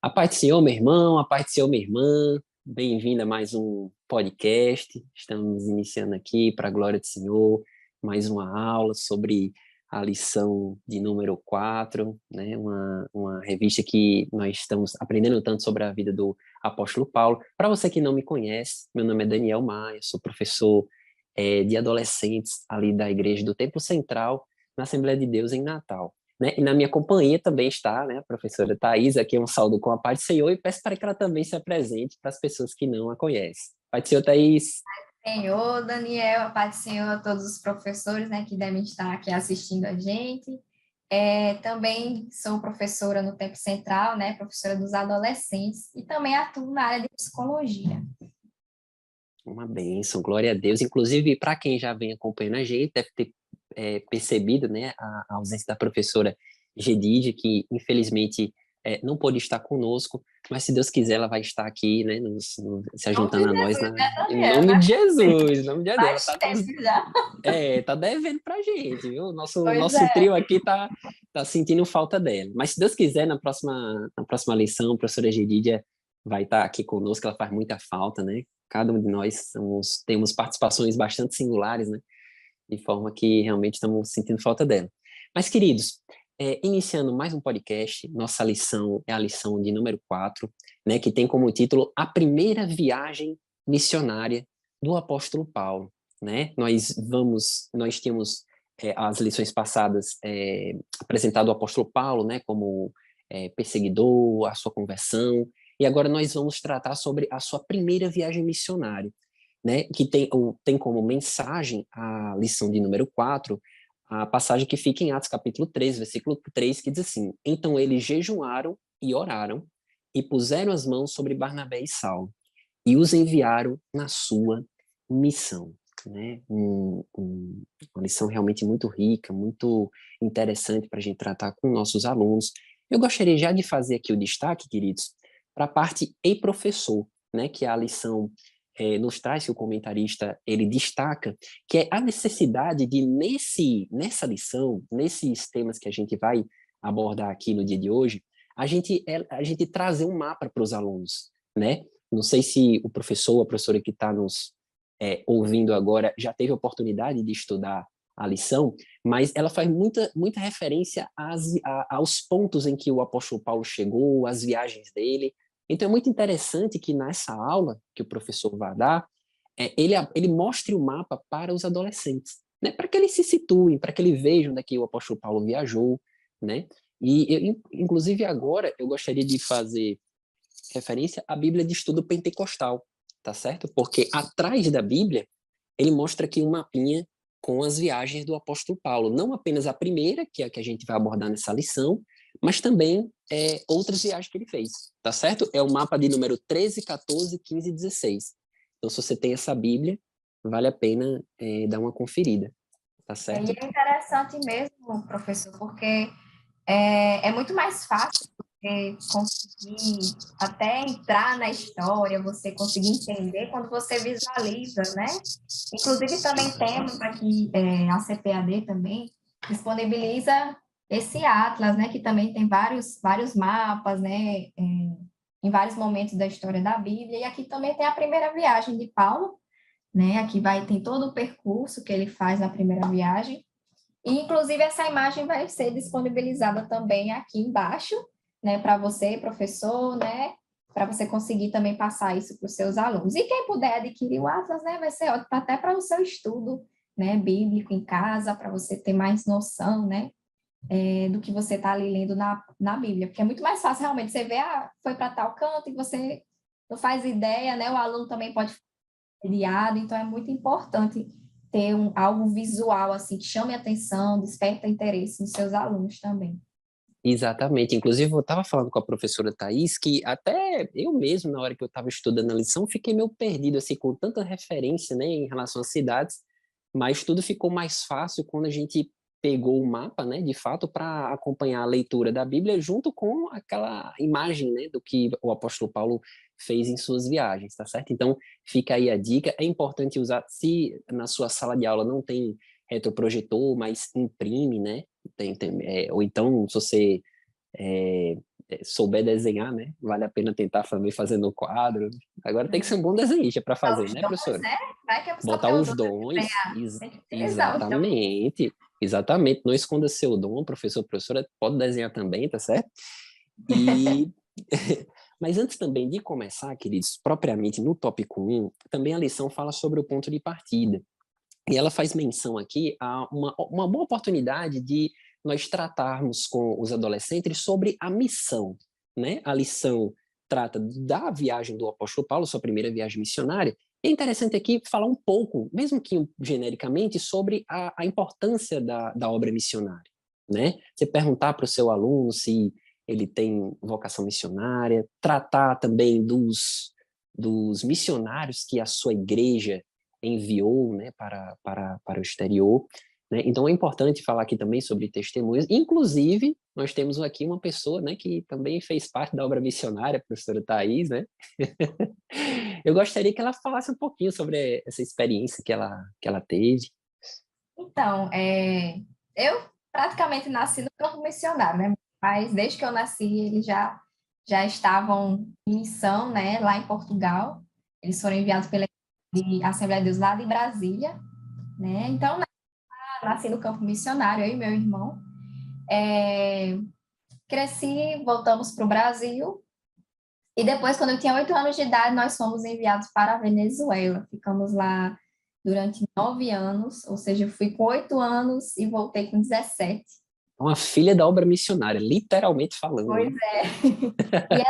A paz do Senhor, meu irmão, a paz do Senhor, minha irmã. Bem-vindo a mais um podcast. Estamos iniciando aqui, para a glória do Senhor, mais uma aula sobre a lição de número 4, né? Uma revista que nós estamos aprendendo tanto sobre a vida do apóstolo Paulo. Para você que não me conhece, meu nome é Daniel Maia, sou professor de adolescentes ali da Igreja do Templo Central, na Assembleia de Deus em Natal. Né? E na minha companhia também está, né, a professora Thais, aqui um saúdo com a paz do Senhor, e peço para que ela também se apresente para as pessoas que não a conhecem. Paz do Senhor, Thais. Senhor, Daniel, a paz do Senhor a todos os professores, né, que devem estar aqui assistindo a gente. Também sou professora no Tempo Central, né, professora dos adolescentes, e também atuo na área de psicologia. Uma bênção, glória a Deus. Inclusive, para quem já vem acompanhando a gente, deve ter percebido, né, a ausência da professora Gedide, que infelizmente não pôde estar conosco, mas se Deus quiser, ela vai estar aqui, né, se Em nome ajuntando a de nós, Jesus, né, em Daniel? nome de Jesus, em nome de Deus. Ela Faz tempo já. tá devendo pra gente, viu? Pois Nosso é. trio aqui tá sentindo falta dela. Mas se Deus quiser, na próxima lição, a professora Gedídia vai estar aqui conosco, ela faz muita falta, né? Cada um de nós temos participações bastante singulares, né? De forma que realmente estamos sentindo falta dela. Mas, queridos, iniciando mais um podcast, nossa lição é a lição de número 4, né? Que tem como título A Primeira Viagem Missionária do Apóstolo Paulo, né? Nós tínhamos as lições passadas apresentado o apóstolo Paulo, né? Como perseguidor, a sua conversão, e agora nós vamos tratar sobre a sua primeira viagem missionária, né? Que tem como mensagem a lição de número 4, a passagem que fica em Atos capítulo 3, versículo 3, que diz assim: Então eles jejuaram e oraram e puseram as mãos sobre Barnabé e Saulo e os enviaram na sua missão. Né? Uma lição realmente muito rica, muito interessante para a gente tratar com nossos alunos. Eu gostaria já de fazer aqui o destaque, queridos, para a parte e professor, né? Que é a lição nos traz, que o comentarista ele destaca, que é a necessidade de, nessa lição, nesses temas que a gente vai abordar aqui no dia de hoje, a gente trazer um mapa para os alunos, né? Não sei se o professor ou a professora que está nos ouvindo agora já teve a oportunidade de estudar a lição, mas ela faz muita referência aos pontos em que o apóstolo Paulo chegou, às viagens dele. Então é muito interessante que nessa aula que o professor vai dar, ele mostre o mapa para os adolescentes, né? Para que eles se situem, para que eles vejam onde é que o apóstolo Paulo viajou, né? Inclusive agora eu gostaria de fazer referência à Bíblia de Estudo Pentecostal, tá certo? Porque atrás da Bíblia, ele mostra aqui um mapinha com as viagens do apóstolo Paulo, não apenas a primeira, que é a que a gente vai abordar nessa lição, mas também outras viagens que ele fez, tá certo? É o mapa de número 13, 14, 15 e 16. Então, se você tem essa Bíblia, vale a pena dar uma conferida, tá E certo? é interessante mesmo, professor, porque é muito mais fácil você conseguir até entrar na história, você conseguir entender quando você visualiza, né? Inclusive, também temos aqui a CPAD também disponibiliza esse atlas, né? Que também tem vários mapas, né? Em vários momentos da história da Bíblia. E aqui também tem a primeira viagem de Paulo, né? Aqui tem todo o percurso que ele faz na primeira viagem. E, inclusive, essa imagem vai ser disponibilizada também aqui embaixo, né, para você, professor, né, para você conseguir também passar isso para os seus alunos. E quem puder adquirir o Atlas, né, vai ser ótimo até para o seu estudo, né, bíblico em casa, para você ter mais noção, né, do que você está ali lendo na Bíblia, porque é muito mais fácil realmente você ver, foi para tal canto e você não faz ideia, né, o aluno também pode ficar guiado, então é muito importante ter algo visual assim que chame a atenção, desperta interesse nos seus alunos também. Exatamente. Inclusive, eu estava falando com a professora Thais que até eu mesmo, na hora que eu estava estudando a lição, fiquei meio perdido, assim, com tanta referência, né, em relação às cidades, mas tudo ficou mais fácil quando a gente pegou o mapa, né, de fato, para acompanhar a leitura da Bíblia junto com aquela imagem, né, do que o apóstolo Paulo fez em suas viagens, tá certo? Então, fica aí a dica. É importante usar, se na sua sala de aula não tem retroprojetor, mas imprime, né? Ou então, se você souber desenhar, né? Vale a pena tentar também fazer no quadro. Agora tem que ser um bom desenhista para fazer, Os né, dons, professora? né? Vai que a pessoa Botar tem o os dom de dons, desenhar. Tem que utilizar os dons. exatamente, exatamente. Não esconda seu dom, professor, professora, pode desenhar também, tá certo? E mas antes também de começar, queridos, propriamente no tópico 1, também a lição fala sobre o ponto de partida. E ela faz menção aqui a uma boa oportunidade de nós tratarmos com os adolescentes sobre a missão, né? A lição trata da viagem do apóstolo Paulo, sua primeira viagem missionária. É interessante aqui falar um pouco, mesmo que genericamente, sobre a importância da obra missionária, né? Você perguntar para o seu aluno se ele tem vocação missionária, tratar também dos missionários que a sua igreja enviou, né, para o exterior, né? Então é importante falar aqui também sobre testemunhos. Inclusive, nós temos aqui uma pessoa, né, que também fez parte da obra missionária, a professora Thais, né? Eu gostaria que ela falasse um pouquinho sobre essa experiência que ela teve. Então, eu praticamente nasci no campo missionário, né? Mas desde que eu nasci, eles já estavam em missão, né, lá em Portugal. Eles foram enviados pela Assembleia de Deus lá de Brasília, né? Então, nasci no campo missionário, eu e meu irmão. Cresci, voltamos para o Brasil. E depois, quando eu tinha 8 anos de idade, nós fomos enviados para a Venezuela. Ficamos lá durante 9 anos, ou seja, eu fui com 8 anos e voltei com 17. Uma filha da obra missionária, literalmente falando, Pois né? é. E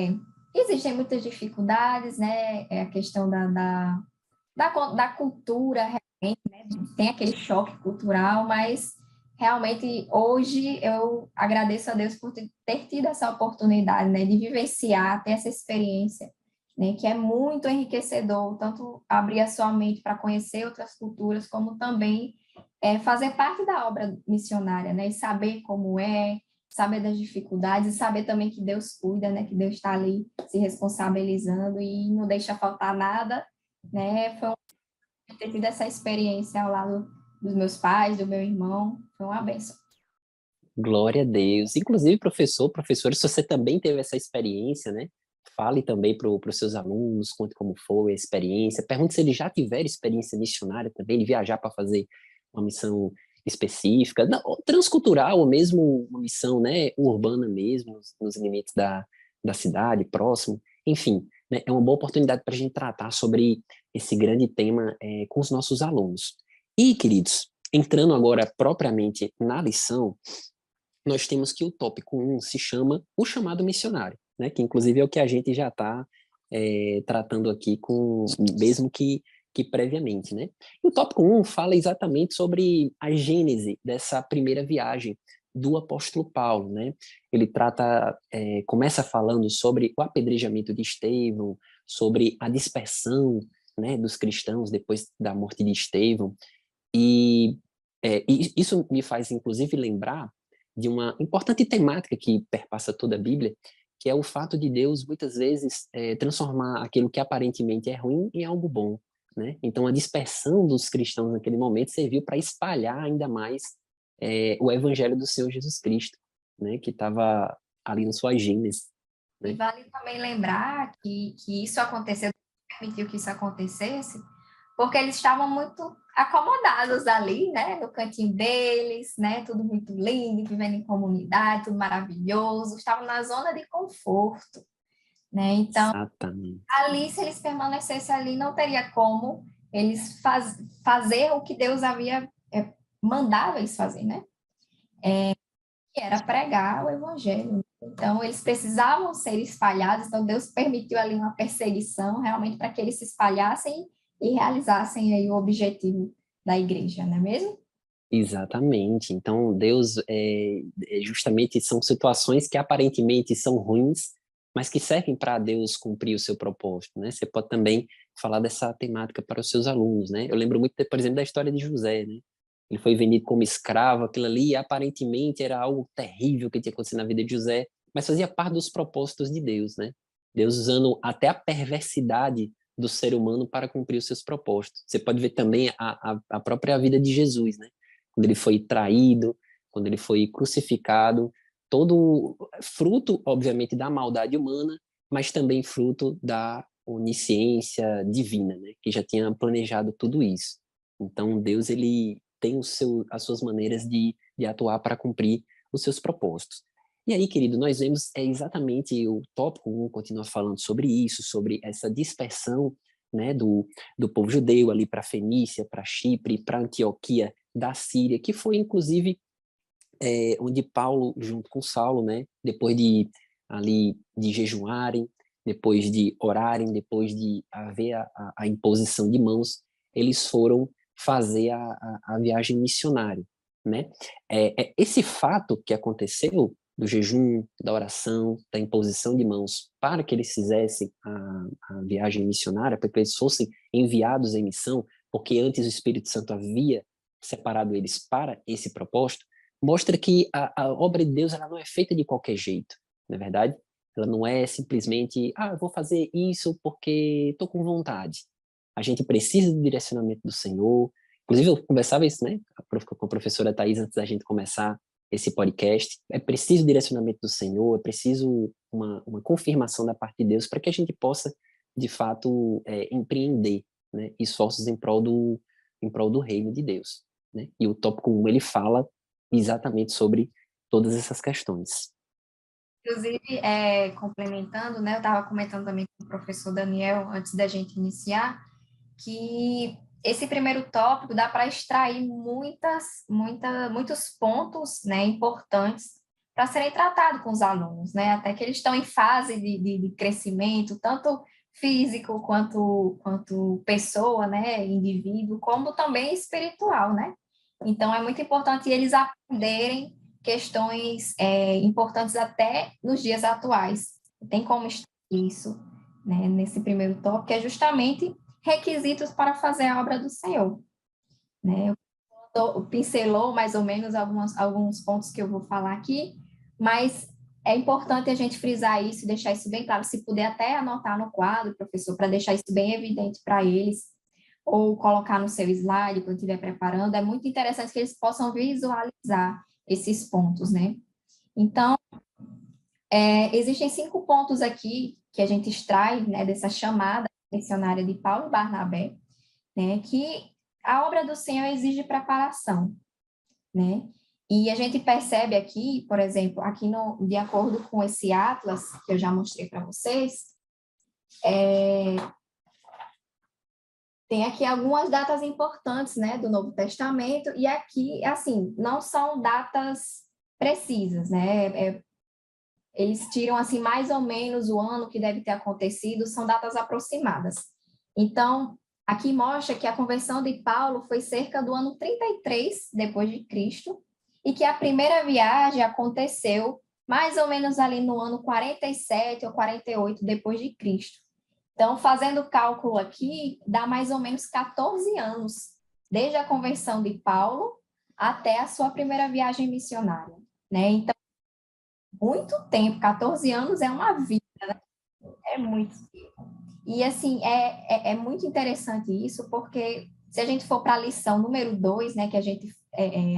assim, existem muitas dificuldades, né? É a questão da cultura, realmente, né? Tem aquele choque cultural, mas realmente hoje eu agradeço a Deus por ter tido essa oportunidade, né? De vivenciar, ter essa experiência, né? Que é muito enriquecedor, tanto abrir a sua mente para conhecer outras culturas, como também fazer parte da obra missionária, né? E saber como saber das dificuldades, e saber também que Deus cuida, né? Que Deus está ali se responsabilizando e não deixa faltar nada, né? Foi ter tido essa experiência ao lado dos meus pais, do meu irmão, foi uma benção. Glória a Deus. Inclusive, professor, se você também teve essa experiência, né? Fale também para os seus alunos, conte como foi a experiência. Pergunte se eles já tiveram experiência missionária também, de viajar para fazer uma missão específica, não, transcultural, ou mesmo uma missão, né, urbana mesmo, nos limites da cidade, próximo. Enfim, né, é uma boa oportunidade para a gente tratar sobre esse grande tema com os nossos alunos. E, queridos, entrando agora propriamente na lição, nós temos que o tópico 1 se chama o chamado missionário, né? Que inclusive é o que a gente já está tratando aqui mesmo que previamente, né? E o tópico 1 fala exatamente sobre a gênese dessa primeira viagem do apóstolo Paulo, né? Ele começa falando sobre o apedrejamento de Estevão, sobre a dispersão, né, dos cristãos depois da morte de Estevão, e isso me faz, inclusive, lembrar de uma importante temática que perpassa toda a Bíblia, que é o fato de Deus, muitas vezes, transformar aquilo que aparentemente é ruim em algo bom, né? Então, a dispersão dos cristãos naquele momento serviu para espalhar ainda mais o evangelho do Senhor Jesus Cristo, né? Que estava ali na sua gênese, E né? vale também lembrar que isso aconteceu, permitiu que isso acontecesse, porque eles estavam muito acomodados ali, né, no cantinho deles, né, tudo muito lindo, vivendo em comunidade, tudo maravilhoso, estavam na zona de conforto, né? Então, Exatamente. ali, se eles permanecessem ali, não teria como eles fazer o que Deus havia mandado eles fazer, né? Que era pregar o evangelho. Então, eles precisavam ser espalhados, então Deus permitiu ali uma perseguição, realmente, para que eles se espalhassem e realizassem aí o objetivo da igreja, não é mesmo? Exatamente. Então, Deus, justamente são situações que aparentemente são ruins, mas que servem para Deus cumprir o seu propósito, né? Você pode também falar dessa temática para os seus alunos, né? Eu lembro muito, por exemplo, da história de José, né? Ele foi vendido como escravo, aquilo ali aparentemente era algo terrível que tinha acontecido na vida de José, mas fazia parte dos propósitos de Deus, né? Deus usando até a perversidade do ser humano para cumprir os seus propósitos. Você pode ver também a própria vida de Jesus, né? Quando ele foi traído, quando ele foi crucificado, todo fruto, obviamente, da maldade humana, mas também fruto da onisciência divina, né? Que já tinha planejado tudo isso. Então, Deus, ele tem as suas maneiras de atuar para cumprir os seus propósitos. E aí, querido, nós vemos exatamente o tópico 1 continua falando sobre isso, sobre essa dispersão, né, do povo judeu ali para Fenícia, para Chipre, para Antioquia da Síria, que foi, inclusive, onde Paulo, junto com Saulo, né, depois de jejuarem, depois de orarem, depois de haver a imposição de mãos, eles foram fazer a viagem missionária, né? Esse fato que aconteceu do jejum, da oração, da imposição de mãos para que eles fizessem a viagem missionária, para que eles fossem enviados em missão, porque antes o Espírito Santo havia separado eles para esse propósito, mostra que a obra de Deus ela não é feita de qualquer jeito, não é verdade? Ela não é simplesmente, eu vou fazer isso porque estou com vontade. A gente precisa do direcionamento do Senhor. Inclusive, eu conversava isso, né, com a professora Thais antes da gente começar esse podcast. É preciso o direcionamento do Senhor, é preciso uma confirmação da parte de Deus para que a gente possa, de fato, empreender, né, esforços em prol do reino de Deus, né? E o tópico 1, ele fala exatamente sobre todas essas questões. Inclusive, complementando, né, eu estava comentando também com o professor Daniel, antes da gente iniciar, que esse primeiro tópico dá para extrair muitos pontos, né, importantes para serem tratados com os alunos, né, até que eles estão em fase de crescimento, tanto físico quanto pessoa, né, indivíduo, como também espiritual, né? Então, é muito importante eles aprenderem questões importantes até nos dias atuais. Tem como extrair isso, né, nesse primeiro tópico, que é justamente requisitos para fazer a obra do Senhor, né? Pincelou mais ou menos alguns pontos que eu vou falar aqui, mas é importante a gente frisar isso, deixar isso bem claro, se puder até anotar no quadro, professor, para deixar isso bem evidente para eles, ou colocar no seu slide quando estiver preparando, é muito interessante que eles possam visualizar esses pontos, né? Então, existem 5 pontos aqui que a gente extrai, né, dessa chamada missionária de Paulo e Barnabé, né, que a obra do Senhor exige preparação, né? E a gente percebe aqui, por exemplo, aqui de acordo com esse atlas que eu já mostrei para vocês, tem aqui algumas datas importantes, né, do Novo Testamento, e aqui, assim, não são datas precisas, né? Eles tiram, assim, mais ou menos o ano que deve ter acontecido, são datas aproximadas. Então, aqui mostra que a conversão de Paulo foi cerca do ano 33 depois de Cristo, e que a primeira viagem aconteceu mais ou menos ali no ano 47 ou 48 depois de Cristo. Então, fazendo o cálculo aqui, dá mais ou menos 14 anos, desde a conversão de Paulo até a sua primeira viagem missionária, né? Então, muito tempo, 14 anos é uma vida, né? É muito tempo. E, assim, é muito interessante isso, porque se a gente for para a lição número 2, né, que a gente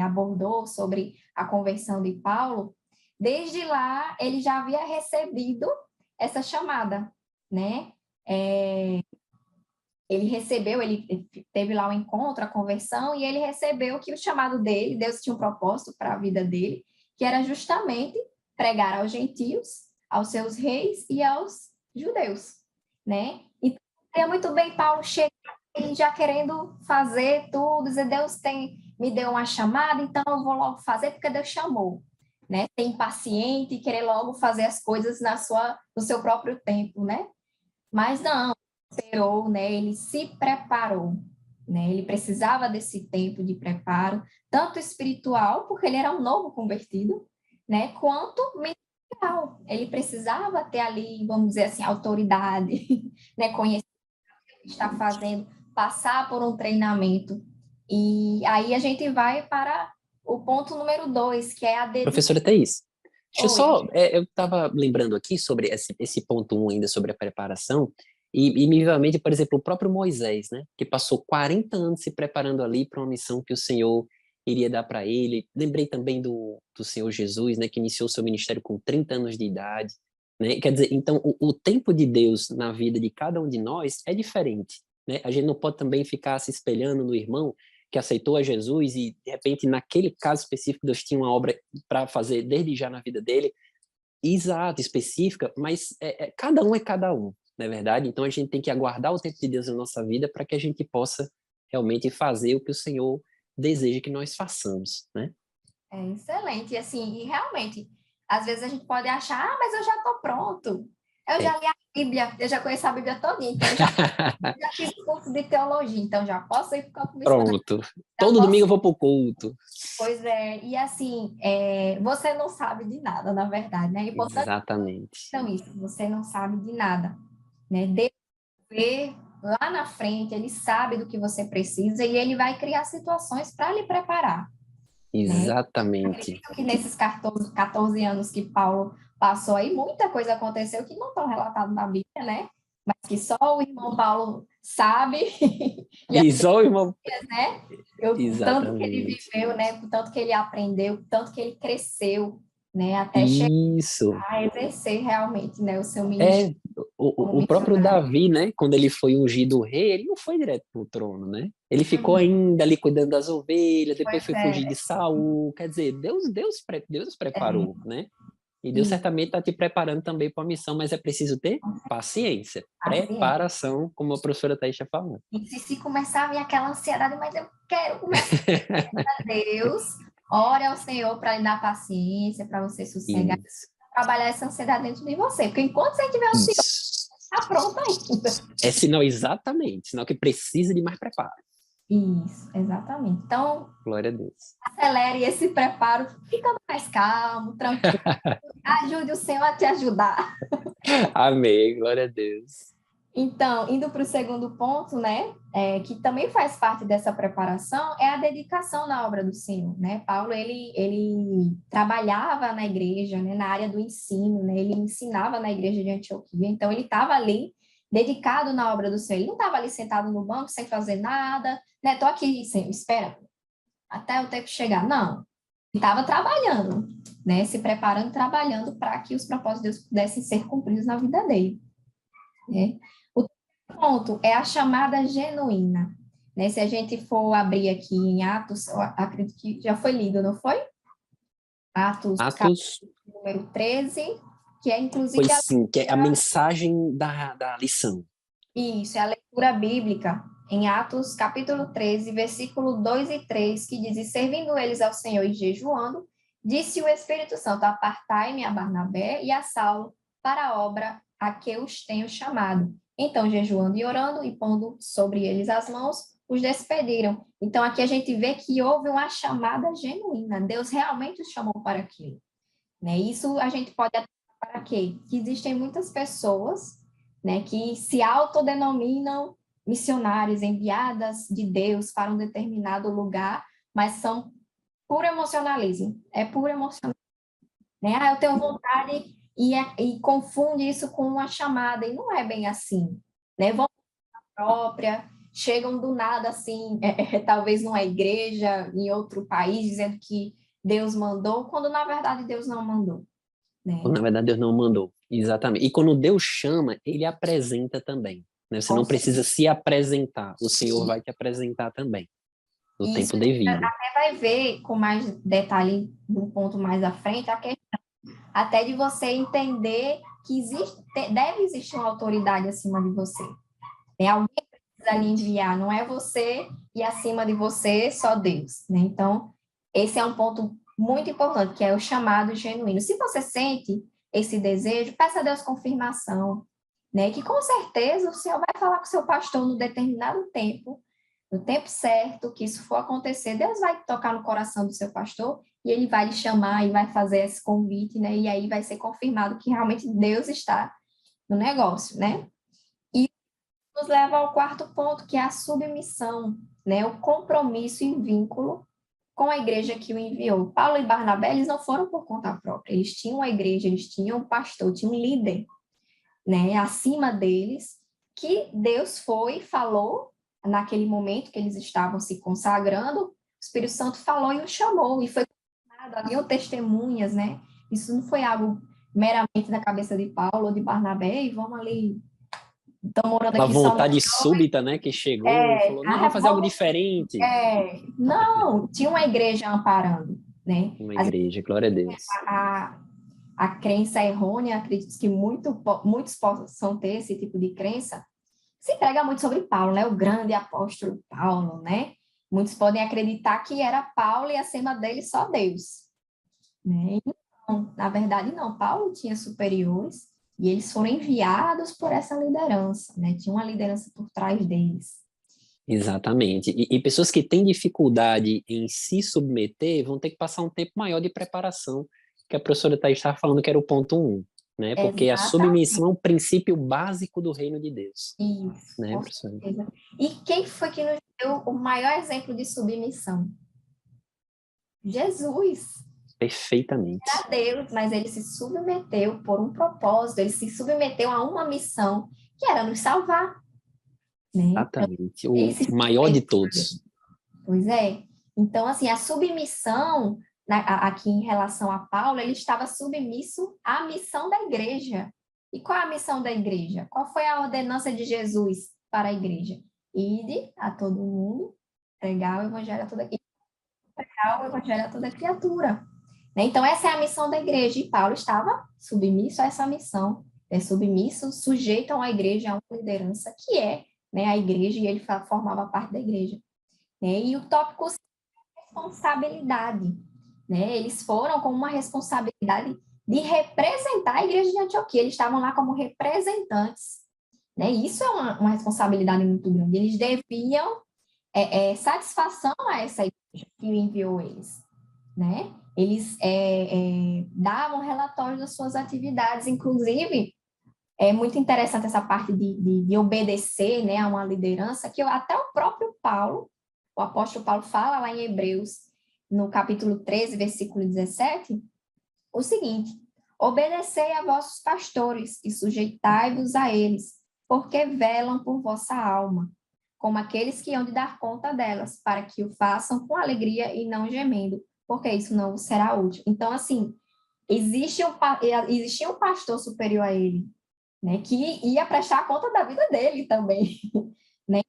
abordou sobre a conversão de Paulo, desde lá ele já havia recebido essa chamada, né? Ele teve lá o encontro, a conversão, e ele recebeu que o chamado dele, Deus tinha um propósito para a vida dele, que era justamente pregar aos gentios, aos seus reis e aos judeus, né? Então, é muito bem Paulo chegar e já querendo fazer tudo, dizer, Deus me deu uma chamada, então eu vou logo fazer porque Deus chamou, né? Ser impaciente e querer logo fazer as coisas no seu próprio tempo, né? Mas não, esperou, né? Ele se preparou, né? Ele precisava desse tempo de preparo, tanto espiritual, porque ele era um novo convertido, né? Quanto mental. Ele precisava ter ali, vamos dizer assim, autoridade, né? Conhecer o que ele está fazendo, passar por um treinamento. E aí a gente vai para o ponto número 2, que é a dedicação. Professora Thais, deixa eu Oi. só, eu estava lembrando aqui sobre esse ponto 1 ainda, sobre a preparação, e me veio à mente, por exemplo, o próprio Moisés, né, que passou 40 anos se preparando ali para uma missão que o Senhor iria dar para ele. Lembrei também do Senhor Jesus, né, que iniciou seu ministério com 30 anos de idade, né? Quer dizer, então o tempo de Deus na vida de cada um de nós é diferente, né? A gente não pode também ficar se espelhando no irmão que aceitou a Jesus e, de repente, naquele caso específico, Deus tinha uma obra para fazer desde já na vida dele, exata, específica, mas cada um é cada um, não é verdade? Então a gente tem que aguardar o tempo de Deus na nossa vida para que a gente possa realmente fazer o que o Senhor deseja que nós façamos, né? É excelente. E assim, e realmente, às vezes a gente pode achar, ah, mas eu já estou pronto. Eu já É. li a Bíblia, eu já conheço a Bíblia todinha, então já fiz curso de teologia, então já posso ir para o campo missionário, Pronto. já Todo domingo posso. eu vou pro culto. Pois é, e assim, você não sabe de nada, na verdade, né? É importante Exatamente. então isso, você não sabe de nada, né? Deus vê lá na frente, ele sabe do que você precisa e ele vai criar situações para lhe preparar, né? Exatamente. Acredito que nesses 14 anos que Paulo passou aí, muita coisa aconteceu que não estão relatadas na Bíblia, né? Mas que só o irmão Paulo sabe, e E só, irmão. né? O tanto que ele Exatamente. viveu, né? O tanto que ele aprendeu, o tanto que ele cresceu, né? Até chegar Isso. a exercer realmente, né? O seu ministério É, como o próprio missionário. Davi, né, quando ele foi ungido rei, ele não foi direto pro trono, né? Ele ficou ainda ali cuidando das ovelhas, depois Pois foi é, fugir de Saul. Quer dizer, Deus preparou, é, né? E Deus e certamente está te preparando também para a missão, mas é preciso ter paciência, assim, preparação, como a professora Thaís está falando. e se começar a vir aquela ansiedade, mas eu quero começar a Deus, ore ao Senhor para lhe dar paciência, para você sossegar, Isso, trabalhar essa ansiedade dentro de você, porque enquanto você estiver ansioso, isso. está pronto ainda. É sinal exatamente, sinal que precisa de mais preparo. Isso, exatamente. Então, Glória a Deus. acelere esse preparo, ficando mais calmo, tranquilo. Ajude o Senhor a te ajudar. Amém, glória a Deus. Então, indo para o segundo ponto, né, que também faz parte dessa preparação, é a dedicação na obra do Senhor, né? Paulo, ele trabalhava na igreja, né, na área do ensino, né? Ele ensinava na igreja de Antioquia, então ele estava ali dedicado na obra do Senhor. Ele não estava ali sentado no banco sem fazer nada, né? Tô aqui, Senhor, espera até o tempo chegar. Não, ele estava trabalhando, né? Se preparando, trabalhando para que os propósitos de Deus pudessem ser cumpridos na vida dele, né? O ponto é a chamada genuína, né? Se a gente for abrir aqui em Atos, eu acredito que já foi lido, não foi? Atos, Atos, número 13, que é pois inclusive sim, que é a mensagem da lição. isso, é a leitura bíblica em Atos, capítulo 13, versículo 2 e 3, que diz: "E servindo eles ao Senhor e jejuando, disse o Espírito Santo: Apartai-me a Barnabé e a Saulo para a obra a que os tenho chamado. Então, jejuando e orando e pondo sobre eles as mãos, os despediram." Então, aqui a gente vê que houve uma chamada genuína. Deus realmente os chamou para aquilo, né? Isso a gente pode até para quê? Que existem muitas pessoas, né, que se autodenominam missionários enviadas de Deus para um determinado lugar, mas são puro emocionalismo. É puro emocionalismo, né? Ah, eu tenho vontade e confunde isso com uma chamada, e não é bem assim, né? Vão própria, chegam do nada assim, talvez numa igreja em outro país, dizendo que Deus mandou, quando na verdade Deus não mandou, Quando, né? na verdade, Deus não mandou. Exatamente. E quando Deus chama, ele apresenta também, né? Você Com não precisa se apresentar, o Senhor vai te apresentar também, no E isso tempo a gente devido. até vai ver com mais detalhe um ponto mais à frente, a questão até de você entender que deve existir uma autoridade acima de você. Tem alguém que precisa lhe enviar, não é você e acima de você só Deus, né? Então, esse é um ponto muito importante, que é o chamado genuíno. Se você sente esse desejo, peça a Deus confirmação, né? Que com certeza o Senhor vai falar com o seu pastor no determinado tempo, no tempo certo, que isso for acontecer, Deus vai tocar no coração do seu pastor e ele vai lhe chamar e vai fazer esse convite, né? E aí vai ser confirmado que realmente Deus está no negócio, né? E nos leva ao quarto ponto, que é a submissão, né? O compromisso e vínculo com a igreja que o enviou. Paulo e Barnabé, eles não foram por conta própria, eles tinham uma igreja, eles tinham um pastor, tinham um líder, né, acima deles, que Deus foi e falou naquele momento que eles estavam se consagrando, Espírito Santo falou e o chamou, e foi confirmado, haviam testemunhas, né? Isso não foi algo meramente na cabeça de Paulo ou de Barnabé, e vamos ali, estão morando Uma aqui só no... vontade súbita, né, que chegou e falou, não, vamos fazer algo diferente. Não, tinha uma igreja amparando, né? Uma igreja, glória a Deus. A crença errônea, acredito que muitos possam ter esse tipo de crença, se prega muito sobre Paulo, né? O grande apóstolo Paulo, né? Muitos podem acreditar que era Paulo e acima dele só Deus, né? E não, na verdade, não. Paulo tinha superiores e eles foram enviados por essa liderança, né? Tinha uma liderança por trás deles. Exatamente. E pessoas que têm dificuldade em se submeter vão ter que passar um tempo maior de preparação, que a professora Thaís estava falando que era o ponto 1, né? Porque a submissão é um princípio básico do reino de Deus. Isso, né, com professora? certeza. E quem foi que nos deu o maior exemplo de submissão? Jesus. Perfeitamente. Era Deus, mas ele se submeteu por um propósito, ele se submeteu a uma missão que era nos salvar. Né? Exatamente. O maior de todos. Pois é. Então, assim, a submissão, aqui em relação a Paulo, ele estava submisso à missão da igreja. E qual é a missão da igreja? Qual foi a ordenança de Jesus para a igreja? Ide a todo mundo, pregar o evangelho a toda criatura. Né? Então, essa é a missão da igreja, e Paulo estava submisso a essa missão, submisso, sujeito a uma igreja, a uma liderança que é, né, a igreja, e ele formava parte da igreja. Né? E o tópico responsabilidade. Né? Eles foram com uma responsabilidade de representar a igreja de Antioquia, eles estavam lá como representantes. Né? Isso é uma responsabilidade muito grande. Eles deviam satisfação a essa igreja que enviou eles. Né? Eles davam relatórios das suas atividades, inclusive, é muito interessante essa parte de obedecer, né, a uma liderança, que até o próprio Paulo, o apóstolo Paulo fala lá em Hebreus, no capítulo 13, versículo 17, o seguinte: obedecei a vossos pastores e sujeitai-vos a eles, porque velam por vossa alma, como aqueles que hão de dar conta delas, para que o façam com alegria e não gemendo, porque isso não será útil. Então, assim, existia um pastor superior a ele, né, que ia prestar conta da vida dele também, né?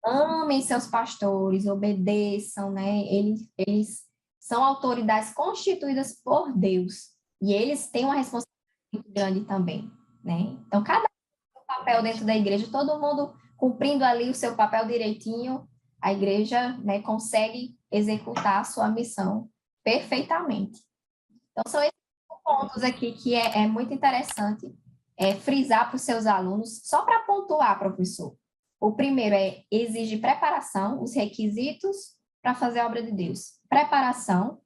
Amem seus pastores, obedeçam, né? Eles são autoridades constituídas por Deus, e eles têm uma responsabilidade muito grande também, né? Então, cada um tem um papel dentro da igreja, todo mundo cumprindo ali o seu papel direitinho, a igreja, né, consegue executar a sua missão perfeitamente. Então, são esses pontos aqui que é muito interessante frisar para os seus alunos, só para pontuar, professor. O primeiro exige preparação, os requisitos para fazer a obra de Deus. Preparação,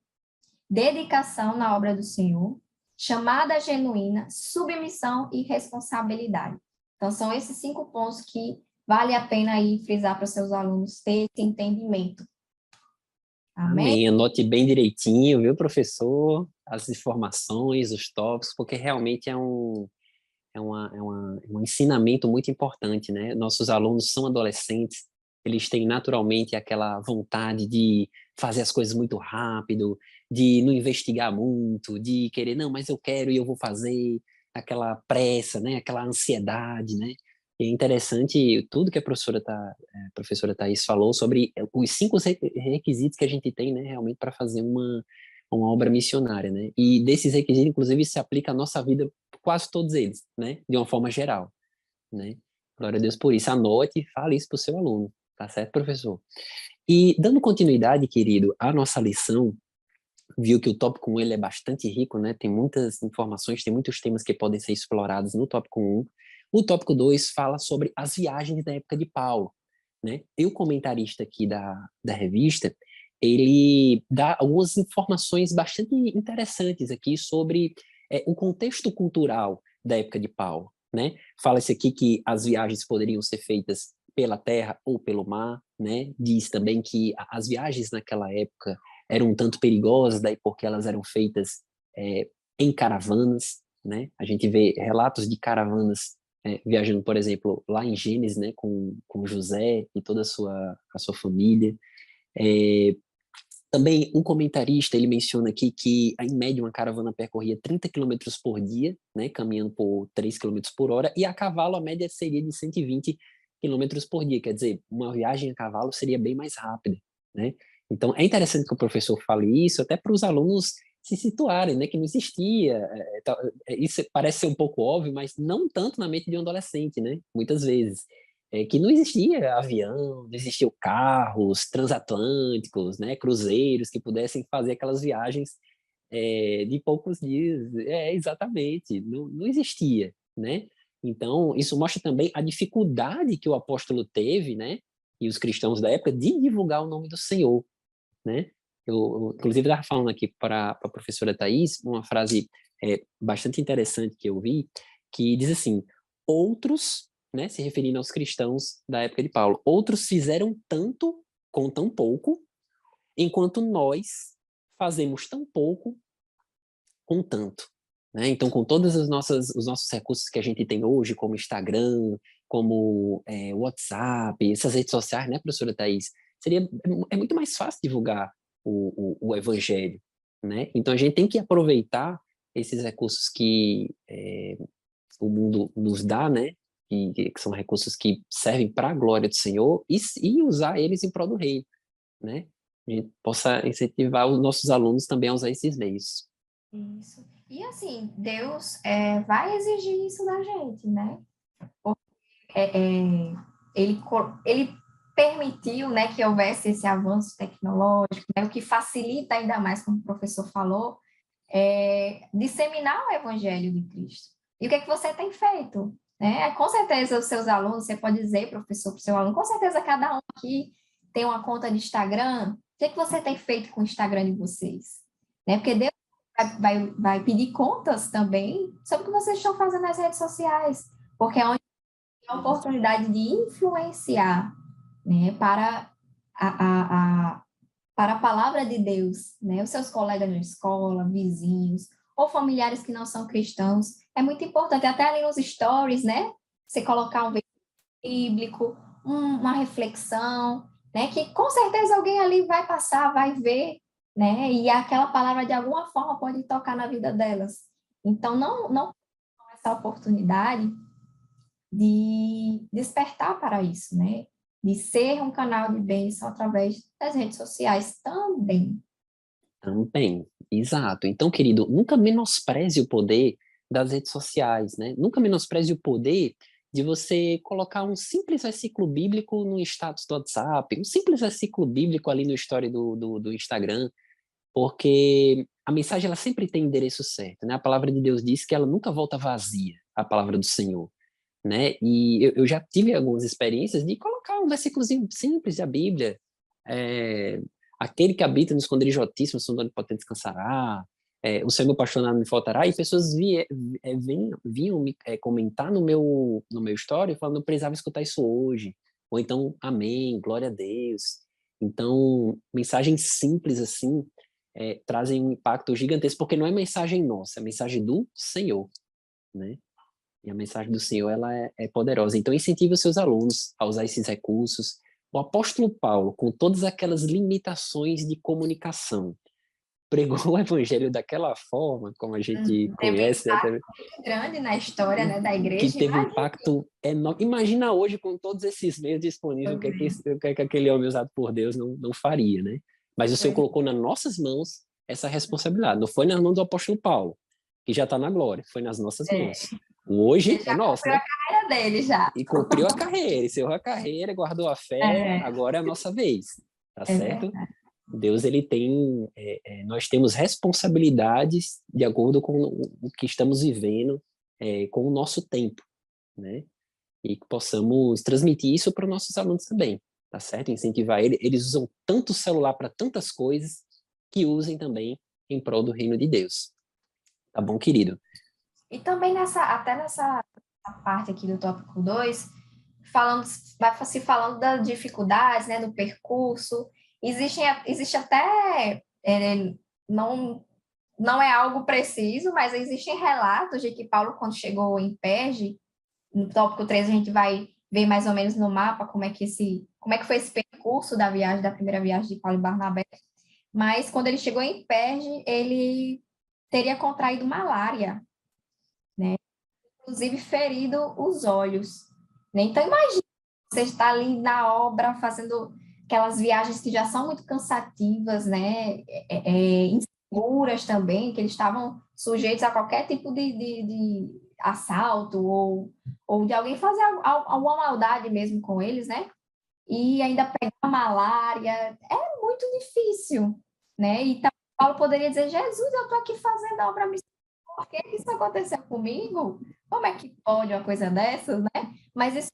dedicação na obra do Senhor, chamada genuína, submissão e responsabilidade. Então, são esses 5 pontos que vale a pena aí frisar para os seus alunos ter esse entendimento. Amém? Amém. Anote bem direitinho, viu, professor? As informações, os tópicos, porque realmente é um ensinamento muito importante, né? Nossos alunos são adolescentes, eles têm naturalmente aquela vontade de fazer as coisas muito rápido, de não investigar muito, de querer, não, mas eu quero e eu vou fazer, aquela pressa, né? Aquela ansiedade, né? E é interessante tudo que a professora Thaís falou sobre os 5 requisitos que a gente tem, né, realmente para fazer uma obra missionária, né? E desses requisitos, inclusive, se aplica à nossa vida, quase todos eles, né? De uma forma geral, né? Glória a Deus por isso. Anote e fale isso para o seu aluno, tá certo, professor? E dando continuidade, querido, à nossa lição, viu que o tópico 1 ele é bastante rico, né? Tem muitas informações, tem muitos temas que podem ser explorados no tópico 1. O tópico 2 fala sobre as viagens da época de Paulo, né? E o comentarista aqui da revista, ele dá algumas informações bastante interessantes aqui sobre o contexto cultural da época de Paulo, né? Fala-se aqui que as viagens poderiam ser feitas pela terra ou pelo mar, né? Diz também que as viagens naquela época eram um tanto perigosas, daí porque elas eram feitas em caravanas, né? A gente vê relatos de caravanas viajando, por exemplo, lá em Gênesis, né, com José e toda a sua família. Também um comentarista, ele menciona aqui que, em média, uma caravana percorria 30 quilômetros por dia, né, caminhando por 3 quilômetros por hora, e a cavalo a média seria de 120 quilômetros por dia, quer dizer, uma viagem a cavalo seria bem mais rápida, né? Então, é interessante que o professor fale isso, até para os alunos se situarem, né, que não existia, isso parece ser um pouco óbvio, mas não tanto na mente de um adolescente, né, muitas vezes que não existia avião, não existiam carros transatlânticos, né, cruzeiros que pudessem fazer aquelas viagens de poucos dias. Exatamente, não existia, né? Então, isso mostra também a dificuldade que o apóstolo teve, né, e os cristãos da época, de divulgar o nome do Senhor, né? Inclusive, estava falando aqui para a professora Thais uma frase bastante interessante que eu vi, que diz assim, outros, né, se referindo aos cristãos da época de Paulo, outros fizeram tanto com tão pouco, enquanto nós fazemos tão pouco com tanto. Né? Então, com todos os nossos recursos que a gente tem hoje, como Instagram, como WhatsApp, essas redes sociais, né, professora Thais? É muito mais fácil divulgar o evangelho, né? Então, a gente tem que aproveitar esses recursos que o mundo nos dá, né? Que são recursos que servem para a glória do Senhor e usar eles em prol do reino, né? A gente possa incentivar os nossos alunos também a usar esses meios. Isso. E assim, Deus vai exigir isso da gente, né? Porque, ele permitiu, né, que houvesse esse avanço tecnológico, né, o que facilita ainda mais, como o professor falou, disseminar o evangelho de Cristo. E o que é que você tem feito? Né? Com certeza os seus alunos, você pode dizer, professor, para o seu aluno, com certeza cada um aqui tem uma conta de Instagram. O que é que você tem feito com o Instagram de vocês? Né? Porque Deus vai pedir contas também sobre o que vocês estão fazendo nas redes sociais, porque é onde tem a oportunidade de influenciar, né, a, para a palavra de Deus, né? Os seus colegas de escola, vizinhos, ou familiares que não são cristãos. É muito importante, até ali nos stories, né? Você colocar um versículo bíblico, uma reflexão, né? Que com certeza alguém ali vai passar, vai ver, né? E aquela palavra de alguma forma pode tocar na vida delas. Então, não essa oportunidade de despertar para isso, né? De ser um canal de bênção através das redes sociais também. Também, exato. Então, querido, nunca menospreze o poder das redes sociais, né? Nunca menospreze o poder de você colocar um simples versículo bíblico no status do WhatsApp, um simples versículo bíblico ali no story do Instagram, porque a mensagem ela sempre tem endereço certo, né? A palavra de Deus diz que ela nunca volta vazia, a palavra do Senhor, né? E eu já tive algumas experiências de colocar um versículozinho simples da Bíblia, é, aquele que habita no esconderijo altíssimo, sombra do Onipotente descansará, o Senhor meu pastor nada me faltará, e pessoas vinham me comentar no meu story falando, eu precisava escutar isso hoje, ou então, amém, glória a Deus. Então, mensagens simples assim, trazem um impacto gigantesco, porque não é mensagem nossa, é mensagem do Senhor, né? E a mensagem do Senhor, ela é poderosa. Então, incentive os seus alunos a usar esses recursos. O apóstolo Paulo, com todas aquelas limitações de comunicação, pregou o evangelho daquela forma, como a gente Teve um conhece, impacto muito grande na história, né, da que igreja. teve um Imagina. impacto enorme. Imagina hoje, com todos esses meios disponíveis, o que aquele homem usado por Deus não faria, né? Mas o Senhor colocou nas nossas mãos essa responsabilidade. Não foi nas mãos do apóstolo Paulo, que já está na glória, foi nas nossas mãos. Ele Hoje é já nosso, cumpriu né? a carreira dele, já. E cumpriu a carreira, encerrou a carreira, guardou a fé, É, agora é a nossa vez, tá é certo? verdade. Deus, ele tem, nós temos responsabilidades de acordo com o que estamos vivendo, com o nosso tempo, né? E que possamos transmitir isso para os nossos alunos também, tá certo? Incentivar eles usam tanto o celular para tantas coisas, que usem também em prol do reino de Deus. Tá bom, querido? E também até nessa parte aqui do tópico 2 vai se falando das dificuldades, né, do percurso. Existe até, não é algo preciso, mas existem relatos de que Paulo, quando chegou em Perge, no tópico 3 a gente vai ver mais ou menos no mapa como é que foi esse percurso da primeira viagem de Paulo e Barnabé. mas quando ele chegou em Perge, ele teria contraído malária, né? Inclusive ferido os olhos, né? Então, imagina, você está ali na obra fazendo aquelas viagens que já são muito cansativas, né? Inseguras também, que eles estavam sujeitos a qualquer tipo de assalto ou de alguém fazer alguma maldade mesmo com eles, né? E ainda pegar malária, é muito difícil, né? E Paulo poderia dizer, Jesus, eu estou aqui fazendo a obra missionária, por que isso aconteceu comigo? Como é que pode uma coisa dessas, né? Mas isso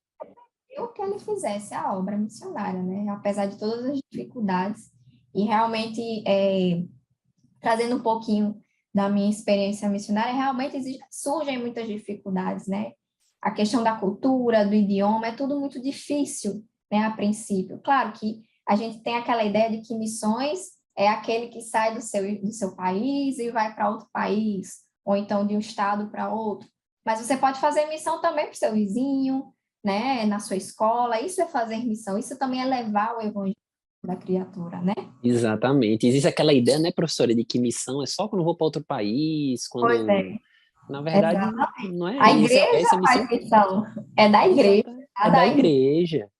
o que ele fizesse a obra missionária, né? Apesar de todas as dificuldades. E realmente, trazendo um pouquinho da minha experiência missionária, realmente surgem muitas dificuldades, né? A questão da cultura, do idioma, é tudo muito difícil, né, a princípio. Claro que a gente tem aquela ideia de que missões é aquele que sai do seu país e vai para outro país, ou então de um estado para outro. Mas você pode fazer missão também para o seu vizinho, né, na sua escola. Isso é fazer missão, isso também é levar o evangelho da criatura, né? Exatamente. Existe aquela ideia, né, professora, de que missão é só quando eu vou para outro país, Pois quando... é. Na verdade, Exato. não é A isso. igreja Essa faz missão, missão, é da igreja, exata, é da cada igreja. igreja.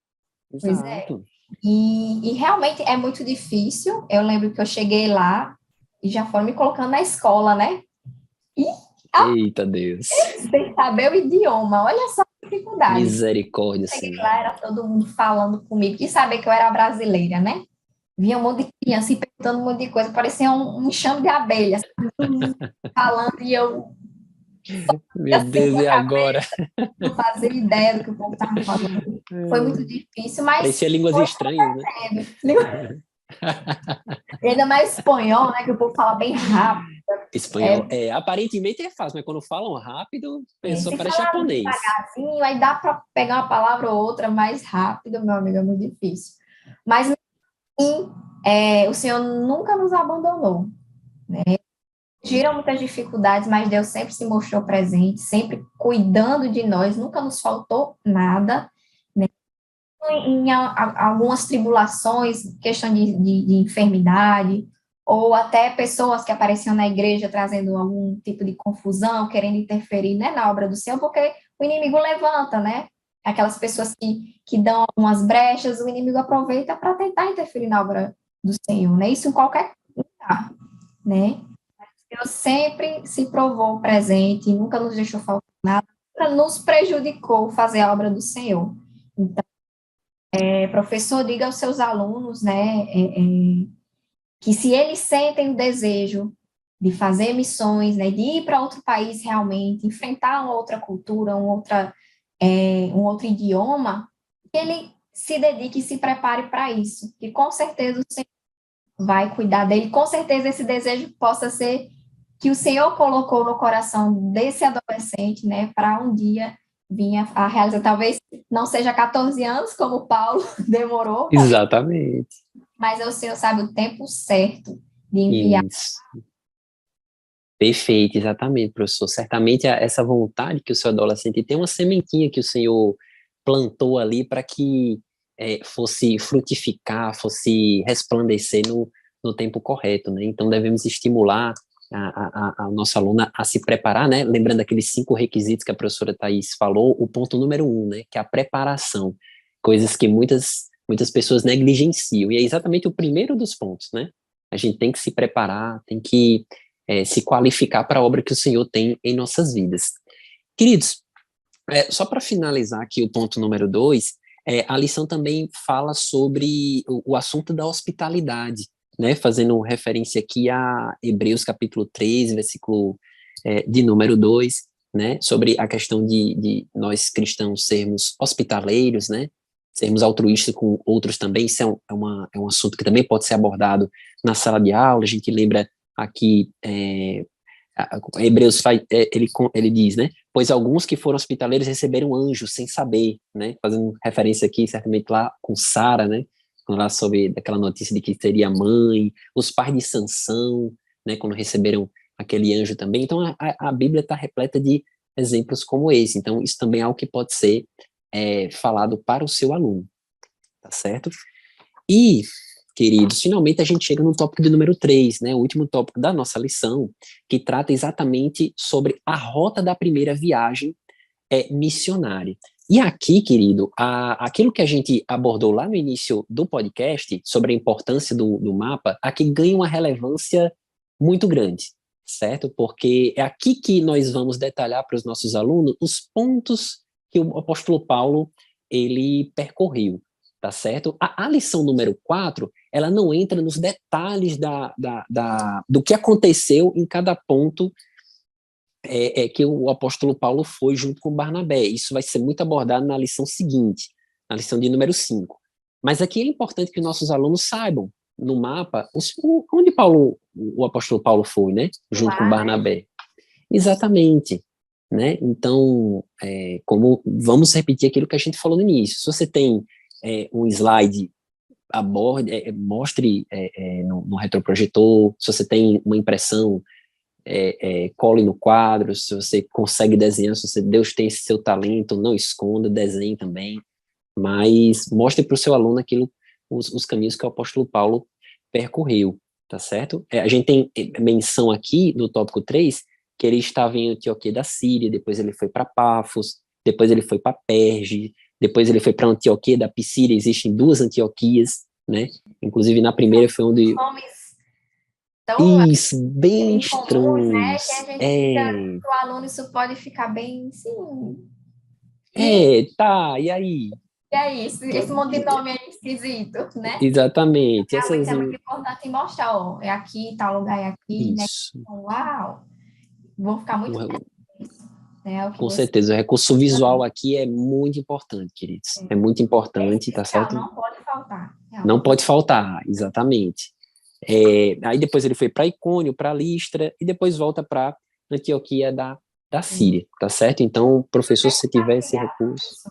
Pois é. Exato. E realmente é muito difícil. Eu lembro que eu cheguei lá e já foram me colocando na escola, né? E Eita Deus. sem saber o idioma, olha só a dificuldade. Misericórdia, Cheguei Senhor. lá, era todo mundo falando comigo, e saber que eu era brasileira, né? Vinha um monte de criança e perguntando um monte de coisa, parecia um enxame de abelhas, falando, e eu Meu assim, Deus, e agora? não fazia ideia do que o povo estava falando. Foi muito difícil, mas Parecia línguas foi estranhas, né? acontecendo. E ainda mais espanhol, né? Que o povo fala bem rápido. Espanhol, aparentemente é fácil, mas quando falam rápido, a pessoa Se parece falar japonês. devagarzinho, aí dá para pegar uma palavra ou outra mais rápido, meu amigo, é muito difícil. Mas, sim, o Senhor nunca nos abandonou. Tiram muitas dificuldades, mas Deus sempre se mostrou presente, sempre cuidando de nós, nunca nos faltou nada, né? Em algumas tribulações, questão de enfermidade, ou até pessoas que apareciam na igreja trazendo algum tipo de confusão, querendo interferir, né, na obra do Senhor, porque o inimigo levanta, né? Aquelas pessoas que dão algumas brechas, o inimigo aproveita para tentar interferir na obra do Senhor, né? Isso em qualquer lugar, né? Deus sempre se provou presente, nunca nos deixou faltar nada, nunca nos prejudicou fazer a obra do Senhor. Então, professor, diga aos seus alunos, né, que se eles sentem o desejo de fazer missões, né, de ir para outro país realmente, enfrentar uma outra cultura, um outro idioma, que ele se dedique e se prepare para isso, que com certeza o Senhor vai cuidar dele, com certeza esse desejo possa ser que o Senhor colocou no coração desse adolescente, né, para um dia vir a realizar, talvez não seja 14 anos, como Paulo demorou, Exatamente. mas o Senhor sabe o tempo certo de enviar. Isso. Perfeito, exatamente, professor. Certamente essa vontade que o seu adolescente tem uma sementinha que o Senhor plantou ali para que fosse frutificar, fosse resplandecer no tempo correto, né? Então devemos estimular a nossa aluna a se preparar, né? Lembrando aqueles 5 requisitos que a professora Thais falou, o ponto número 1, né? Que é a preparação, coisas que muitas pessoas negligenciam, e é exatamente o primeiro dos pontos, né? A gente tem que se preparar, tem que se qualificar para a obra que o Senhor tem em nossas vidas. Queridos, só para finalizar aqui o ponto número 2, a lição também fala sobre o assunto da hospitalidade, né? Fazendo referência aqui a Hebreus capítulo 13, versículo de número 2, né? Sobre a questão de nós cristãos sermos hospitaleiros, né? Sermos altruístas com outros também. Isso é um assunto que também pode ser abordado na sala de aula. A gente lembra aqui, Hebreus ele diz, né? Pois alguns que foram hospitaleiros receberam anjos sem saber, né? Fazendo referência aqui, certamente lá com Sara, né? Quando ela soube daquela notícia de que seria mãe, os pais de Sansão, né? Quando receberam aquele anjo também. Então a Bíblia está repleta de exemplos como esse. Então isso também é algo que pode ser falado para o seu aluno, tá certo? E queridos, finalmente a gente chega no tópico de número 3, né, o último tópico da nossa lição, que trata exatamente sobre a rota da primeira viagem missionária. E aqui, querido, aquilo que a gente abordou lá no início do podcast, sobre a importância do mapa, aqui ganha uma relevância muito grande, certo? Porque é aqui que nós vamos detalhar para os nossos alunos os pontos que o apóstolo Paulo, ele percorreu, tá certo? A lição número 4, ela não entra nos detalhes do que aconteceu em cada ponto que o apóstolo Paulo foi junto com Barnabé. Isso vai ser muito abordado na lição seguinte, na lição de número 5. Mas aqui é importante que nossos alunos saibam, no mapa, onde o apóstolo Paulo foi, né? Junto com Barnabé. Exatamente. Né? Então, como vamos repetir aquilo que a gente falou no início. Se você tem um slide, mostre no retroprojetor. Se você tem uma impressão, cole no quadro. Se você consegue desenhar, se Deus tem esse seu talento, não esconda, desenhe também, mas mostre para o seu aluno os caminhos que o apóstolo Paulo percorreu, tá certo? A gente tem menção aqui no tópico 3, que ele estava em Antioquia da Síria, depois ele foi para Pafos, depois ele foi para Perge, depois ele foi para Antioquia da Psídia. Existem 2 Antioquias, né? Inclusive na primeira foi onde... Então, isso, bem estranhos. Né? Que a gente fica, o aluno, isso pode ficar bem, sim. Tá, e aí? E é isso, esse monte de nome é esquisito, né? Exatamente. Realmente é muito importante mostrar, ó, é aqui, tal lugar é aqui, isso. Né? Uau! Vão ficar muito né? Com certeza, o recurso visual aqui é muito importante, queridos. É muito importante, tá certo? Não pode faltar. Realmente. Não pode faltar, exatamente. Aí depois ele foi para Icônio, para Listra, e depois volta para Antioquia da Síria, tá certo? Então, professor, se tiver esse recurso...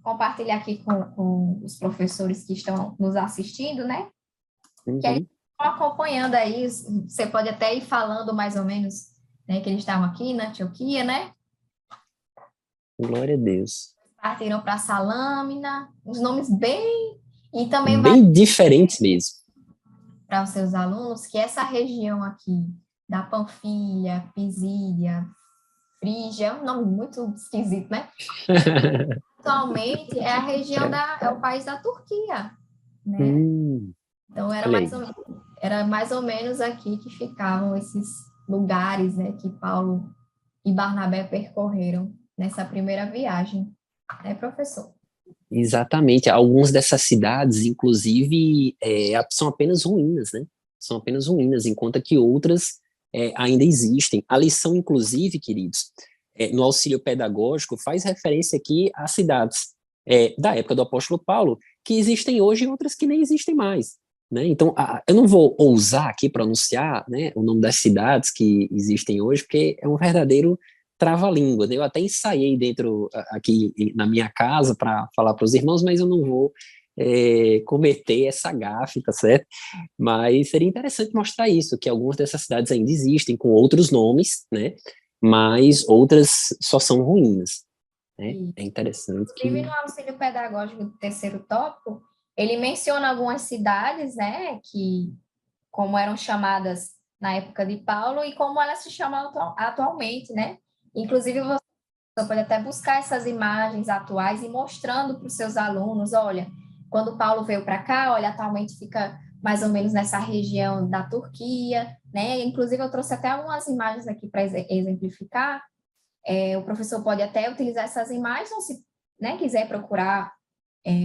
Compartilhar aqui com os professores que estão nos assistindo, né? Uhum. Que eles estão acompanhando aí, você pode até ir falando mais ou menos, né, que eles estavam aqui na Antioquia, né? Glória a Deus. Partiram para Salâmina, os nomes bem... E também bem diferentes mesmo. Para os seus alunos, que essa região aqui, da Panfilha, Pisídia, Frígia, é um nome muito esquisito, né? Atualmente é a região é o país da Turquia, né? Então era mais ou menos aqui que ficavam esses lugares, né, que Paulo e Barnabé percorreram nessa primeira viagem, né, professor? Exatamente. Algumas dessas cidades, inclusive, são apenas ruínas, né? São apenas ruínas, enquanto que outras ainda existem. A lição, inclusive, queridos, no auxílio pedagógico, faz referência aqui a cidades da época do apóstolo Paulo, que existem hoje e outras que nem existem mais, né? Então, eu não vou ousar aqui pronunciar, né, o nome das cidades que existem hoje, porque é um verdadeiro trava-língua. Eu até ensaiei aqui na minha casa para falar para os irmãos, mas eu não vou cometer essa gafe, tá certo? Mas seria interessante mostrar isso, que algumas dessas cidades ainda existem com outros nomes, né? Mas outras só são ruínas, né? É interessante que... Inclusive, no auxílio pedagógico do terceiro tópico, ele menciona algumas cidades, né, que como eram chamadas na época de Paulo e como elas se chamam atualmente, né? Inclusive, você pode até buscar essas imagens atuais e mostrando para os seus alunos, olha, quando Paulo veio para cá, olha, atualmente fica mais ou menos nessa região da Turquia, né? Inclusive, eu trouxe até algumas imagens aqui para exemplificar. O professor pode até utilizar essas imagens, ou se, né, quiser procurar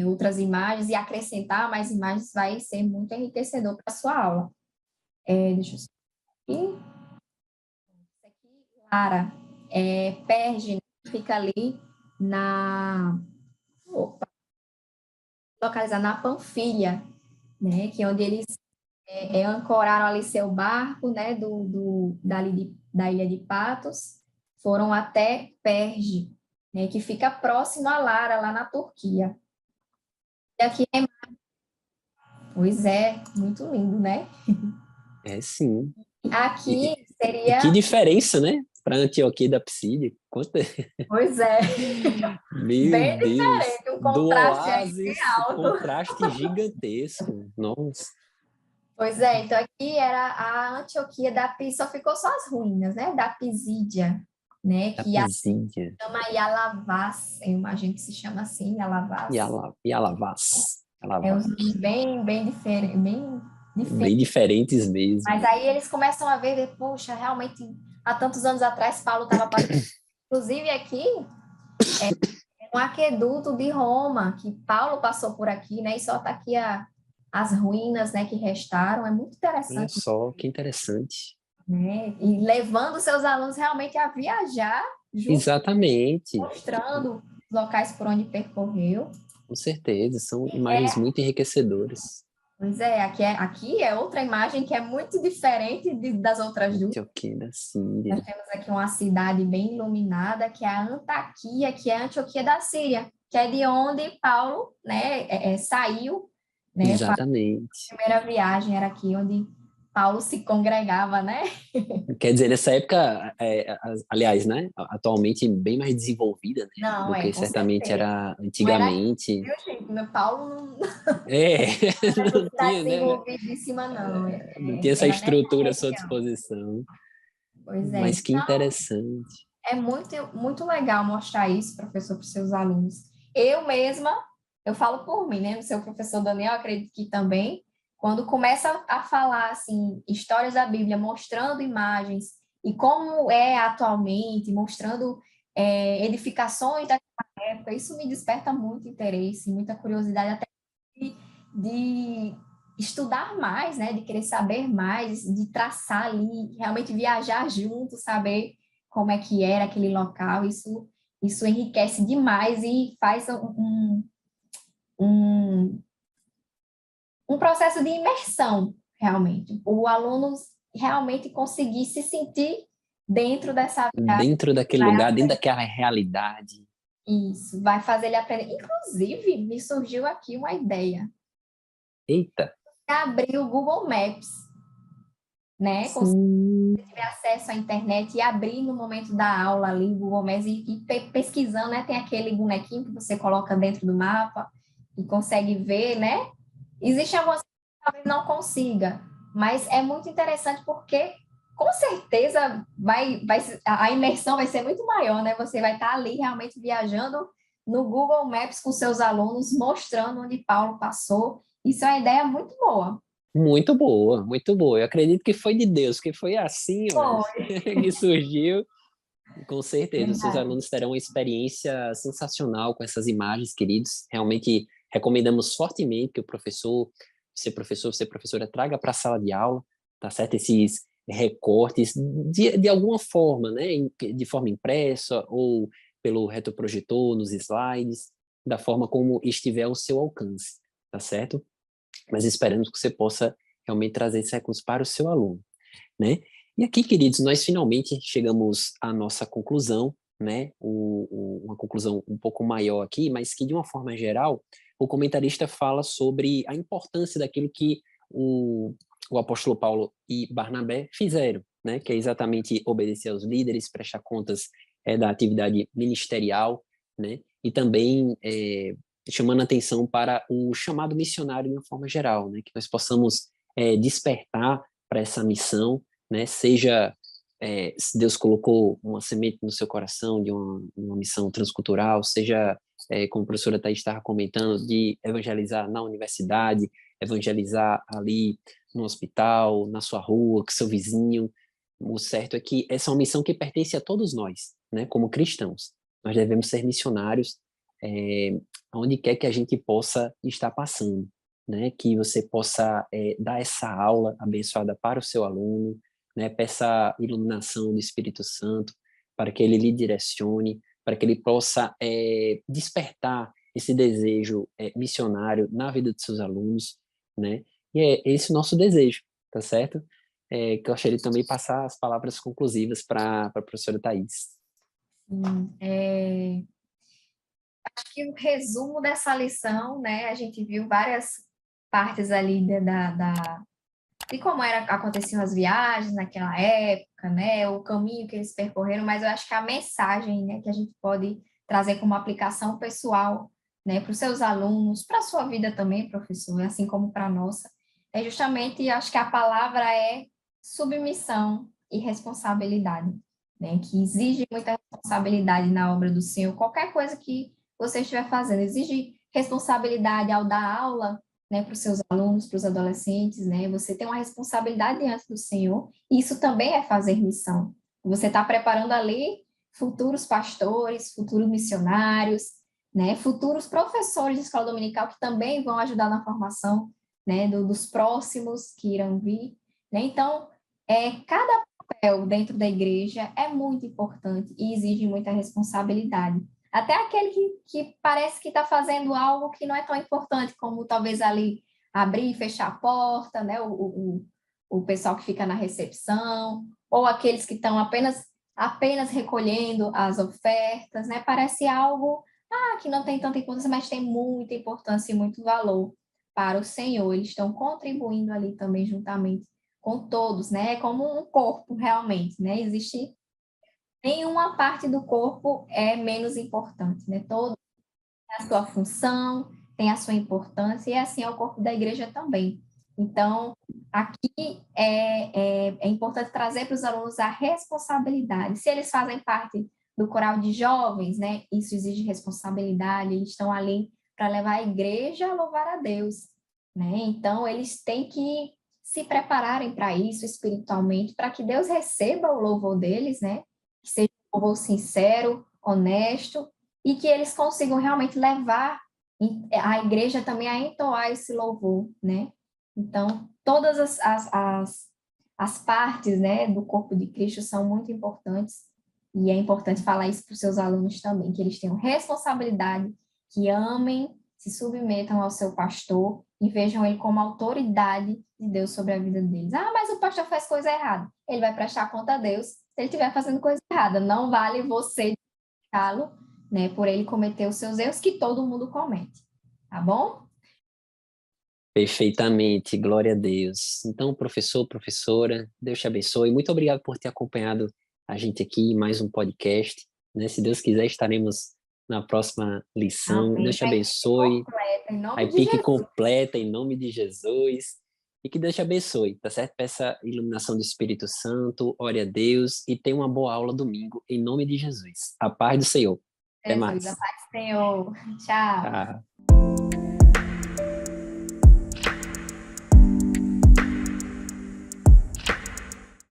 outras imagens e acrescentar mais imagens, vai ser muito enriquecedor para a sua aula. Deixa eu ver aqui. Lara, Perge, fica ali localizada na Panfilha, né, que é onde eles ancoraram ali seu barco, né, da ilha de Patos, foram até Perge, né, que fica próximo a Lara, lá na Turquia. E aqui pois é, muito lindo, né? Sim. Aqui seria... Que diferença, né? Para Antioquia da Psídia. Pois é. Meu Bem Deus. diferente, um Do contraste oásis, alto. contraste gigantesco. Nossa. Pois é, então aqui era a Antioquia só ficou só as ruínas, né? Da Pisídia, né? Da Que Pisídia chama Yalavás, eu imagino que se chama assim, Yalavás. e Alavás. É Alavás. uns nomes bem diferentes, bem Bem diferentes. diferentes mesmo. Mas aí eles começam a ver, poxa, realmente, há tantos anos atrás, Paulo estava passando. Inclusive aqui, é um aqueduto de Roma, que Paulo passou por aqui, né? E só está aqui as ruínas, né, que restaram. É muito Olha interessante, só, que interessante. né? E levando seus alunos realmente a viajar junto, Exatamente, mostrando os locais por onde percorreu. com certeza. São imagens muito enriquecedoras. Pois é, aqui é outra imagem que é muito diferente das outras duas. Antioquia da Síria. Nós temos aqui uma cidade bem iluminada, que é a Antaquia, que é a Antioquia da Síria, que é de onde Paulo, né, saiu, né, para Exatamente. a primeira viagem, era aqui onde Paulo se congregava, né? Quer dizer, nessa época, aliás, né, atualmente bem mais desenvolvida, né, Não, do que com certamente certeza. era Não era aqui, antigamente. viu, gente? Meu Paulo não É, era essa não cidade tinha, né, desenvolvidíssima, não. não tinha essa Era nessa estrutura à sua região. disposição. Pois é. Mas que interessante. É muito, muito legal mostrar isso, professor, para os seus alunos. Eu mesma, eu falo por mim, né? O seu professor Daniel, acredito que também, quando começa a falar, assim, histórias da Bíblia, mostrando imagens e como é atualmente, mostrando edificações daquela época, isso me desperta muito interesse, muita curiosidade, até de estudar mais, né? De querer saber mais, de traçar ali, realmente viajar junto, saber como é que era aquele local. Isso enriquece demais e faz um, um processo de imersão, realmente. O aluno realmente conseguir se sentir dentro dessa viagem. Dentro daquele lugar, dentro daquela realidade. Isso, vai fazer ele aprender. Inclusive, me surgiu aqui uma ideia. Eita, Abrir o Google Maps, né? sim, Tiver acesso à internet e abrir no momento da aula ali o Google Maps e pesquisando, né? Tem aquele bonequinho que você coloca dentro do mapa e consegue ver, né? Existem algumas coisas que talvez não consiga, mas é muito interessante porque com certeza a imersão vai ser muito maior, né? Você vai estar ali realmente viajando no Google Maps com seus alunos, mostrando onde Paulo passou. Isso é uma ideia muito boa. muito boa, muito boa. Eu acredito que foi de Deus, que foi assim, ó, Foi, que surgiu. Com certeza, os seus verdade. alunos terão uma experiência sensacional com essas imagens, queridos. Realmente recomendamos fortemente que o professor, você professora, traga para a sala de aula, tá certo? Esses recortes de alguma forma, né? De forma impressa ou pelo retroprojetor, nos slides, da forma como estiver ao seu alcance, tá certo? Mas esperamos que você possa realmente trazer esse recurso para o seu aluno, né? E aqui, queridos, nós finalmente chegamos à nossa conclusão, né? Uma conclusão um pouco maior aqui, mas que, de uma forma geral, o comentarista fala sobre a importância daquilo que o apóstolo Paulo e Barnabé fizeram, né? Que é exatamente obedecer aos líderes, prestar contas da atividade ministerial, né? E também chamando atenção para o chamado missionário de uma forma geral, né? Que nós possamos despertar para essa missão, né? Seja se Deus colocou uma semente no seu coração de uma missão transcultural, seja, como a professora Thaís estava comentando, de evangelizar na universidade, evangelizar ali no hospital, na sua rua, com seu vizinho. O certo é que essa é uma missão que pertence a todos nós, né? Como cristãos. Nós devemos ser missionários onde quer que a gente possa estar passando, né? Que você possa dar essa aula abençoada para o seu aluno, né? Peça a iluminação do Espírito Santo para que ele lhe direcione, para que ele possa despertar esse desejo missionário na vida de seus alunos, né? E é esse o nosso desejo, tá certo? Que eu gostaria também de passar as palavras conclusivas para a professora Thais. Acho que o resumo dessa lição, né? A gente viu várias partes ali de como aconteciam as viagens naquela época, né? O caminho que eles percorreram, mas eu acho que a mensagem, né, que a gente pode trazer como aplicação pessoal, né, para os seus alunos, para a sua vida também, professor, assim como para a nossa, é justamente, acho que a palavra é submissão e responsabilidade, né? Que exige muita responsabilidade na obra do Senhor. Qualquer coisa que você estiver fazendo, exige responsabilidade ao dar aula, né, para os seus alunos, para os adolescentes, né? Você tem uma responsabilidade diante do Senhor, e isso também é fazer missão. Você está preparando ali futuros pastores, futuros missionários, né? Futuros professores de escola dominical que também vão ajudar na formação, né, dos próximos que irão vir, né? Então, cada papel dentro da igreja é muito importante e exige muita responsabilidade. Até aquele que parece que está fazendo algo que não é tão importante, como talvez ali abrir e fechar a porta, né? O pessoal que fica na recepção, ou aqueles que estão apenas recolhendo as ofertas, né? Parece algo que não tem tanta importância, mas tem muita importância e muito valor para o Senhor. Eles estão contribuindo ali também juntamente com todos, né? É como um corpo realmente, né? Existe nenhuma parte do corpo é menos importante, né? Todo tem a sua função, tem a sua importância, e assim é o corpo da igreja também. Então, aqui é importante trazer para os alunos a responsabilidade. Se eles fazem parte do coral de jovens, né? Isso exige responsabilidade, eles estão ali para levar a igreja a louvar a Deus, né? Então, eles têm que se prepararem para isso espiritualmente, para que Deus receba o louvor deles, né? Que seja um louvor sincero, honesto, e que eles consigam realmente levar a igreja também a entoar esse louvor, né? Então, todas as partes, né, do corpo de Cristo são muito importantes, e é importante falar isso para os seus alunos também, que eles tenham responsabilidade, que amem, se submetam ao seu pastor e vejam ele como autoridade de Deus sobre a vida deles. Ah, mas o pastor faz coisa errada. Ele vai prestar conta a Deus se ele estiver fazendo coisa errada. Não vale você criticá-lo, né, por ele cometer os seus erros, que todo mundo comete, tá bom? Perfeitamente, glória a Deus. Então, professor, professora, Deus te abençoe. Muito obrigado por ter acompanhado a gente aqui em mais um podcast, né? Se Deus quiser, estaremos na próxima lição. Amém. Deus te A equipe abençoe. completa, em A nome de pique Jesus. completa em nome de Jesus. E que Deus te abençoe, tá certo? Peça iluminação do Espírito Santo, ore a Deus e tenha uma boa aula domingo em nome de Jesus. A paz do Senhor. Até Jesus, a mais. paz do Senhor. Tchau. Tchau.